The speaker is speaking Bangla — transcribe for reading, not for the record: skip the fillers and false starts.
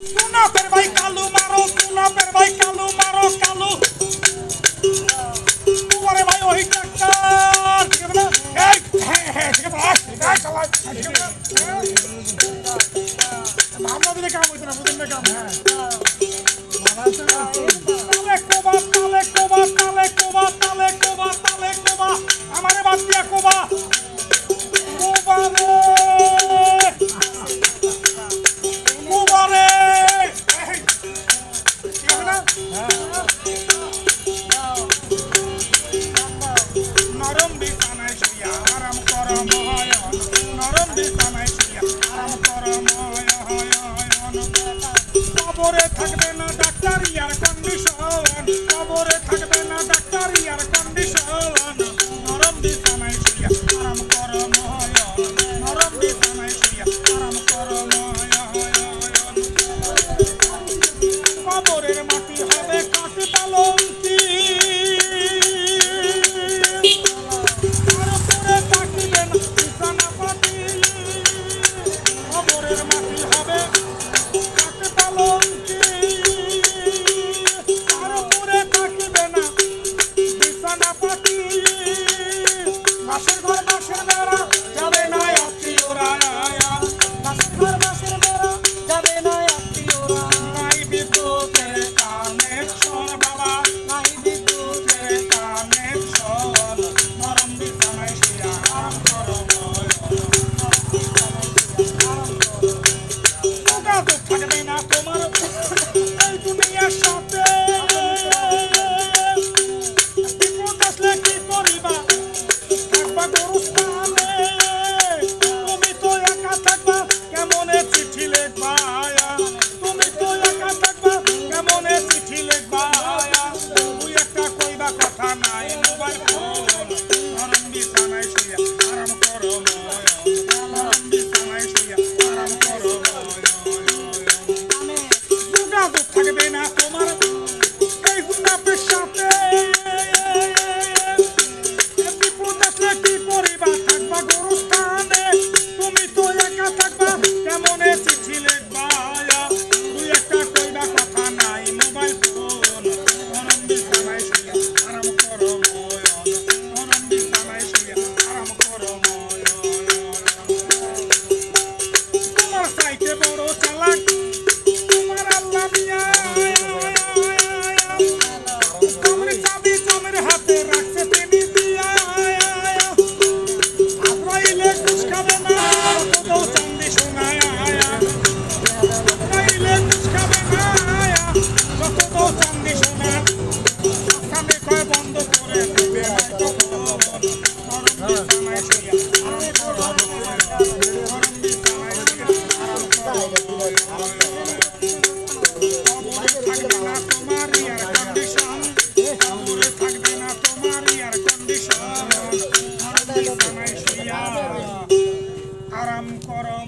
সুনাপের ভাই কালু মারো, সুনাপের ভাই কালু মারো কালু। তোমারে ভাই ওই ডাক্তার ঠিক আছে না? এই হ্যাঁ হ্যাঁ ঠিক আছে, ঠিক আছে চালা ঠিক আছে। ভাবনা দিলে কাম হইতো না, বুঝেন না কাম। হ্যাঁ তালে কোবা তালে কোবা তালে কোবা তালে কোবা তালে কোবা, আমারে বাদ দিয়া কোবা কোবা রে কোবা রে। ঠিক আছে না? নরম বিছানায় শুইয়া আরাম কর ময়ন, নরম বিছানায় শুইয়া আরাম কর ময়ন। কবরে থাকবে না ডাক্তার ইয়ার কন্ডিশন, কবরে থাকবে না ডাক্তার ইয়ার কন্ডিশন। নরম বিছানায় শুইয়া আরাম কর ময়ন, নরম বিছানায় শুইয়া আরাম কর ময়ন। কবরের মাটি হবে কাটি পালঙ্কি, কবরের মাটি হবে কাটি পালঙ্কি, আর উপরে থাকিবে না বিছানা পাতি। বাসের ঘর বাসের বেড়া যাবে না আত্মীয়রা, বাসের ঘর বাসের বেড়া যাবে না আত্মীয়রা। নাই বিদ্যুতের কানেকশন বাবা, নাই বিদ্যুতের কানেকশন। নরম বিছানায় শুইয়া আরাম করো ময়ন, যোগাযোগ থাকবে না তোমার এই দুনিয়ার সাথে। বিপদ আসলে কি করিবা, থাকবা গরুস্থানে। তুমি তো একা থাকবা, কেমনে চিঠি লিখবা, তুমি তো একা থাকবা, কেমনে চিঠি লিখবা। তুই একটা কইবা কথা নাই মোবাইল ফোন। নরম বিছানায় শুইয়া আরাম করো ময়ন, নরম বিছানায় শুইয়া আরাম করো ময়ন। যোগাযোগ থাকবে না তোমার এই গুনাপের সাথে। বিপদ আসলে কি করিবা, থাকবা গরুস্থানে। তুমি তো একা থাকবা, কেমনে চিঠি লিখবা। তুই একটা কইবা কথা নাই মোবাইল ফোন। নরম বিছানায় শুইয়া আরাম করো ময়ন, নরম বিছানায় শুইয়া আরাম করো ময়ন। তোমার চাইতে বড় চালাক তোমার আল্লাহ মিয়া, জমির চাবি জমির হাতে রাখছে তিনি দিয়া। আজরাইলে ঘুষ খাবে না কত চান্দি শোনায়, আজরাইলে ঘুষ খাবে না কত চান্দি শোনায়। সামনে কয় বন্ধ করে দেবে নরম বিছানায় শুইয়া আরাম করো ময়ন, নরম বিছানায় শুইয়া আরাম করো ময়ন। কবরে থাকবে না তোমার ইয়ার কন্ডিশন, কবরে থাকবে না তোমার ইয়ার কন্ডিশন। নরম বিছানায় শুইয়া আরাম করো।